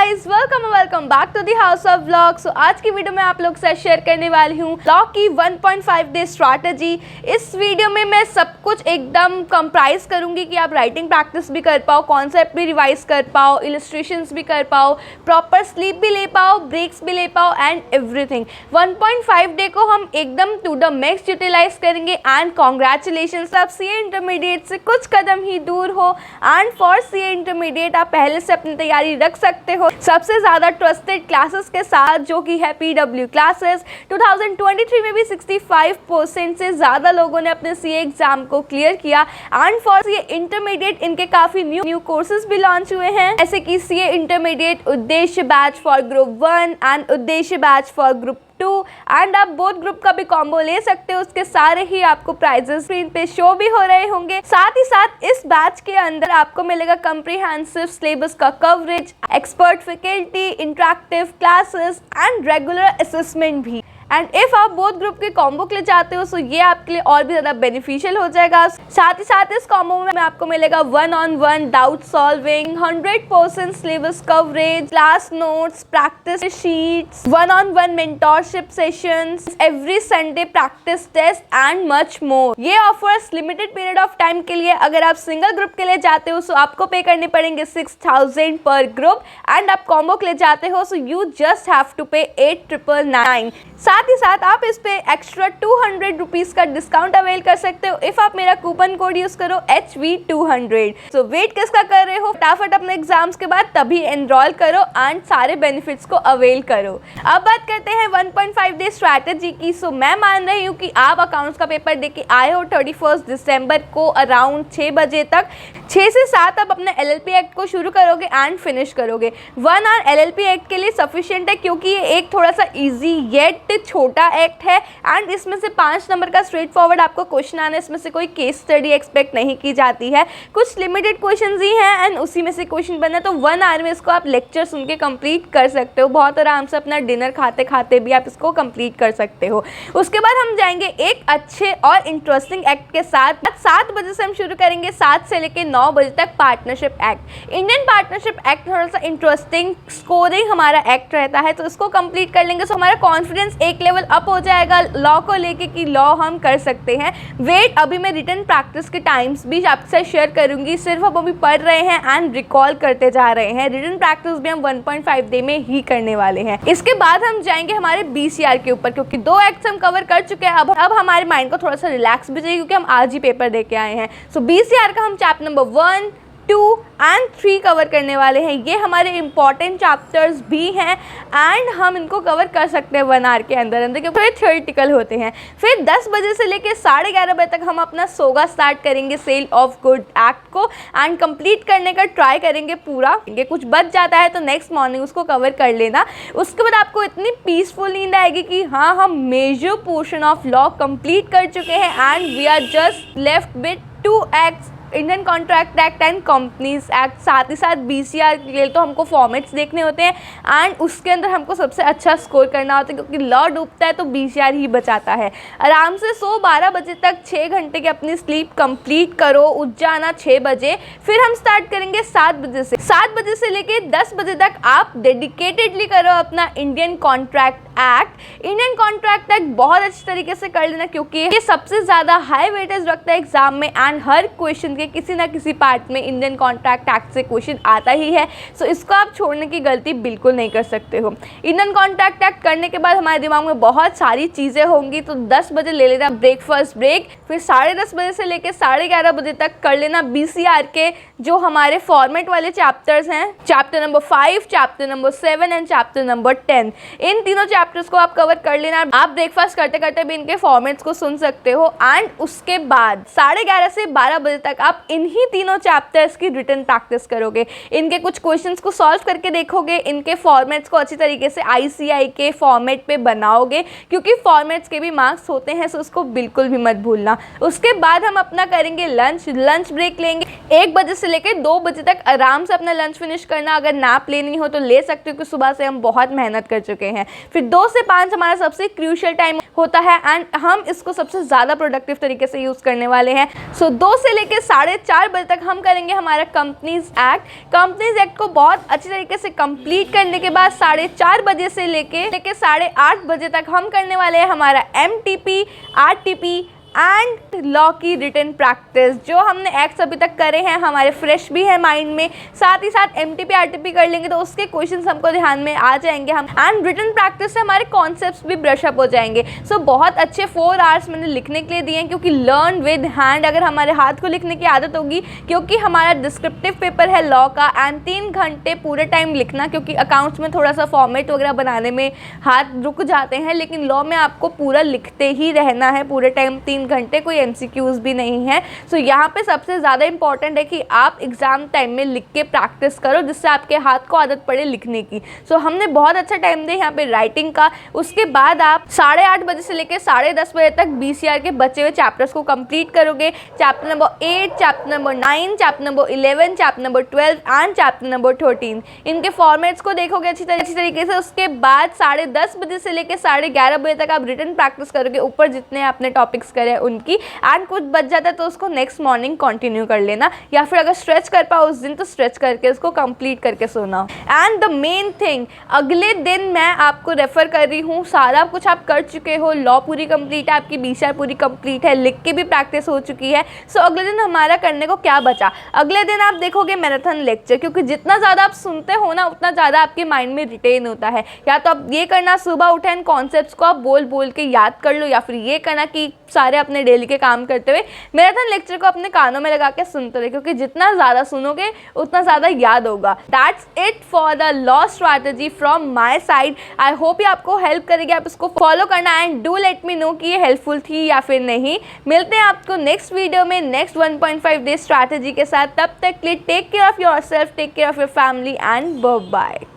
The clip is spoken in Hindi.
Guys, welcome back to the house of vlog. So आज की वीडियो में आप लोग से शेयर करने वाली हूँ व्लॉग की 1.5 डे स्ट्रैटेजी। इस वीडियो में मैं सब कुछ एकदम कंप्राइज करूँगी कि आप राइटिंग प्रैक्टिस भी कर पाओ, कॉन्सेप्ट भी रिवाइज कर पाओ, इलस्ट्रेशंस भी कर पाओ, प्रॉपर स्लीप भी ले पाओ, ब्रेक्स भी ले पाओ एंड एवरीथिंग। 1.5 डे को हम एकदम टू द मैक्स यूटिलाइज करेंगे एंड कॉन्ग्रेचुलेशंस, आप सीए इंटरमीडिएट से कुछ कदम ही दूर हो एंड फॉर सीए इंटरमीडिएट आप पहले से अपनी तैयारी रख सकते हो सबसे ज़्यादा ट्रस्टेड क्लासेस के साथ, जो कि है PW क्लासेस। 2023 में भी 65% से ज़्यादा लोगों ने अपने सीए एग्जाम को क्लियर किया एंड फॉर सीए इंटरमीडिएट इनके काफ़ी न्यू कोर्सेज भी लॉन्च हुए हैं, जैसे कि सीए इंटरमीडिएट उद्देश्य बैच फॉर ग्रुप 1 एंड उद्देश्य बैच फॉर ग्रुप 2 एंड आप बोथ ग्रुप का भी कॉम्बो ले सकते हो। उसके सारे ही आपको प्राइजेस स्क्रीन पे शो भी हो रहे होंगे। साथ ही साथ इस बैच के अंदर आपको मिलेगा कम्प्रिहेंसिव सिलेबस का coverage, expert faculty, interactive classes and regular assessment भी। एंड इफ आप बोथ ग्रुप के कॉम्बो के लिए चाहते हो तो ये आपके लिए और भी ज़्यादा बेनिफिशियल हो जाएगा। साथ ही साथ इस कॉम्बो में आपको मिलेगा 1-on-1 doubt solving, 100% syllabus coverage, class notes, practice sheets, 1-on-1 mentorship sessions, every Sunday practice test and much more. ये offers limited period of time के लिए। अगर आप सिंगल ग्रुप के लिए जाते हो तो आपको पे करने पड़ेंगे 6000 पर ग्रुप एंड आप कॉम्बो के लिए जाते हो तो यू जस्ट हैव टू पे 8999। साथ ही साथ आप इस पे एक्स्ट्रा 200 रुपीज़ का डिस्काउंट अवेल कर सकते हो इफ़ आप मेरा कूपन कोड यूज़ करो HV200। सो वेट किसका कर रहे हो, फटाफट अपने एग्जाम्स के बाद तभी एनरोल करो एंड सारे बेनिफिट्स को अवेल करो। अब बात करते हैं 1.5 डे स्ट्रैटेजी की। सो मैं मान रही हूँ कि आप अकाउंट्स का पेपर दे के आए हो 31 दिसंबर को अराउंड 6 बजे तक। 6 से 7 आप अपने LLP एक्ट को शुरू करोगे एंड फिनिश करोगे। 1 आवर LLP एक्ट के लिए सफिशिएंट है, क्योंकि ये एक थोड़ा सा ईजी येट छोटा एक्ट है एंड इसमें से 5 नंबर का स्ट्रेट फॉरवर्ड आपको क्वेश्चन आना है। इसमें से कोई केस स्टडी एक्सपेक्ट नहीं की जाती है, कुछ लिमिटेड क्वेश्चंस ही हैं एंड उसी में से क्वेश्चन बना। तो 1 आवर में इसको आप लेक्चर सुन के कंप्लीट कर सकते हो, बहुत आराम से अपना डिनर खाते खाते भी आप इसको कंप्लीट कर सकते हो। उसके बाद हम जाएंगे एक अच्छे और इंटरेस्टिंग एक्ट के साथ। 7 बजे से हम शुरू करेंगे, 7 से लेकर 9 बजे तक partnership act. Indian partnership act थोड़ा सा इंटरेस्टिंग स्कोरिंग हमारा एक्ट रहता है, तो इसको कंप्लीट कर लेंगे तो हमारा कॉन्फिडेंस एक लेवल अप हो जाएगा लॉ को लेके कि लॉ हम कर सकते हैं। वेट, अभी मैं रिटन प्रैक्टिस के टाइम्स भी आपसे शेयर करूंगी, सिर्फ हम अभी पढ़ रहे हैं एंड रिकॉल करते जा रहे हैं। रिटन प्रैक्टिस भी हम 1.5 डे में ही करने वाले हैं। इसके बाद हम जाएंगे हमारे BCR के ऊपर, क्योंकि 2 एक्ट्स हम कवर कर चुके हैं। अब हमारे माइंड को थोड़ा सा रिलैक्स भी चाहिए, क्योंकि हम आज ही पेपर दे के आए हैं। सो BCR का हम चैप्टर नंबर 1, 2 एंड 3 कवर करने वाले हैं। ये हमारे इंपॉर्टेंट चैप्टर्स भी हैं एंड हम इनको कवर कर सकते हैं 1 आवर के अंदर क्योंकि ये थ्योरेटिकल होते हैं। फिर 10 बजे से लेकर 11:30 बजे तक हम अपना सोगा स्टार्ट करेंगे सेल ऑफ गुड एक्ट को एंड कंप्लीट करने का ट्राई करेंगे पूरा। कुछ बच जाता है तो नेक्स्ट मॉर्निंग उसको कवर कर लेना। उसके बाद आपको इतनी पीसफुल नींद आएगी कि हाँ, हम major portion of law complete कर चुके हैं and we are just left with 2 acts, Indian contract act and companies act. साथ ही साथ BCR के लिए तो हमको फॉर्मेट्स देखने होते हैं एंड उसके अंदर हमको सबसे अच्छा स्कोर करना होता है, क्योंकि लॉ डूबता है तो BCR ही बचाता है। आराम से सो 12 बजे तक 6 घंटे की अपनी स्लीप कंप्लीट करो, उठ जाना 6 बजे। फिर हम स्टार्ट करेंगे 7 बजे से। 7 बजे से लेके 10 बजे तक आप डेडिकेटेडली करो अपना Indian contract act. Indian contract act बहुत अच्छी तरीके से कर लेना, क्योंकि ये सबसे ज़्यादा हाई वेटेज रखता है एग्जाम में एंड हर क्वेश्चन के किसी ना किसी पार्ट में इंडियन कॉन्ट्रैक्ट एक्ट से क्वेश्चन आता ही है। सो इसको आप छोड़ने की गलती बिल्कुल नहीं कर सकते हो। इंडियन कॉन्ट्रैक्ट एक्ट करने के बाद हमारे दिमाग में बहुत सारी चीज़ें होंगी, तो 10 बजे ले लेना ब्रेकफास्ट ब्रेक। फिर 10:30 बजे से लेकर 11:30 बजे तक कर लेना BCR के जो हमारे फॉर्मेट वाले चैप्टर्स हैं, chapter number 5, chapter number 7 and chapter number 10। इन तीनों चैप्टर्स को आप कवर कर लेना। आप ब्रेकफास्ट करते करते भी इनके फॉर्मेट्स को सुन सकते हो एंड उसके बाद 11:30 से 12 बजे तक आप इन्हीं तीनों चैप्टर्स की रिटन प्रैक्टिस करोगे। इनके कुछ क्वेश्चंस को सॉल्व करके देखोगे, इनके फॉर्मेट्स को अच्छी तरीके से ICI के फॉर्मेट पे बनाओगे, क्योंकि फॉर्मेट्स के भी मार्क्स होते हैं, सो उसको बिल्कुल भी मत भूलना। उसके बाद हम अपना करेंगे लंच ब्रेक लेंगे 1 बजे से लेकर 2 बजे तक। आराम से अपना लंच फिनिश करना, अगर नैप लेनी हो तो ले सकते हो, क्योंकि सुबह से हम बहुत मेहनत कर चुके हैं। फिर 2 से 5 हमारा सबसे क्रूशियल टाइम होता है एंड हम इसको सबसे ज़्यादा प्रोडक्टिव तरीके से यूज़ करने वाले हैं। सो 2 से लेकर 4:30 बजे तक हम करेंगे हमारा कंपनीज एक्ट को बहुत अच्छी तरीके से कंप्लीट करने के बाद 4:30 बजे से लेके 8:30 बजे तक हम करने वाले हैं हमारा MTP, RTP एंड लॉ की रिटन प्रैक्टिस। जो हमने एक्ट्स अभी तक करे हैं हमारे फ्रेश भी है माइंड में, साथ ही साथ MTP RTP कर लेंगे तो उसके क्वेश्चंस हमको ध्यान में आ जाएंगे हम, एंड रिटन प्रैक्टिस से हमारे कॉन्सेप्ट्स भी ब्रश अप हो जाएंगे। सो बहुत अच्छे 4 आवर्स मैंने लिखने के लिए दिए हैं, क्योंकि लर्न विद हैंड, अगर हमारे हाथ को लिखने की आदत होगी, क्योंकि हमारा डिस्क्रिप्टिव पेपर है लॉ का, एंड 3 घंटे पूरे टाइम लिखना, क्योंकि अकाउंट्स में थोड़ा सा फॉर्मेट वगैरह बनाने में हाथ रुक जाते हैं, लेकिन लॉ में आपको पूरा लिखते ही रहना है पूरे टाइम 3 घंटे, कोई MCQs भी नहीं है। सो यहाँ पे सबसे ज़्यादा इंपॉर्टेंट है कि आप एग्जाम टाइम में लिख के प्रैक्टिस करो, जिससे आपके हाथ को आदत पड़े लिखने की। सो हमने बहुत अच्छा टाइम दिया यहाँ पे राइटिंग का। उसके बाद आप 8:30 बजे से लेकर 10:30 बजे तक BCR के बचे हुए चैप्टर्स को कंप्लीट करोगे। Chapter number 8, chapter number 9, chapter number 11, chapter number 12 and chapter number 13। इनके फॉर्मेट्स को देखोगे अच्छी तरीके से। उसके बाद 10:30 बजे से लेकर 11:30 बजे तक आप रिटन प्रैक्टिस करोगे, ऊपर जितने आपने टॉपिक्स करे हैं उनकी, एंड कुछ बच जाता है तो उसको नेक्स्ट मॉर्निंग कंटिन्यू कर लेना, या फिर अगर स्ट्रेच कर पाओ उस दिन तो स्ट्रेच करके उसको कंप्लीट करके सोना। एंड द मेन थिंग, अगले दिन मैं आपको रेफर कर रही हूँ, सारा कुछ आप कर चुके हो, लॉ पूरी कंप्लीट है आपकी, BCR पूरी कंप्लीट है, लिख के भी प्रैक्टिस हो चुकी है। सो अगले दिन हमारा करने को क्या बचा, अगले दिन आप देखोगे मैराथन लेक्चर, क्योंकि जितना ज़्यादा आप सुनते हो ना उतना ज़्यादा आपके माइंड में रिटेन होता है। या तो आप ये करना, सुबह उठे इन कॉन्सेप्ट्स को आप बोल बोल के याद कर लो, या फिर ये करना कि सारे अपने डेली के काम करते हुए मैराथन लेक्चर को अपने कानों में लगा के सुनते रहे, क्योंकि जितना ज़्यादा सुनोगे उतना ज़्यादा याद होगा। That's it for the law strategy from my side. I hope ये आपको हेल्प करेगी, आप इसको फॉलो करना, and do let me know कि ये हेल्पफुल थी या फिर नहीं। मिलते हैं आपको नेक्स्ट वीडियो में नेक्स्ट 1.5 डे स्ट्रैटेजी के साथ। तब तक के लिए take care of yourself, take care of your family and bye bye.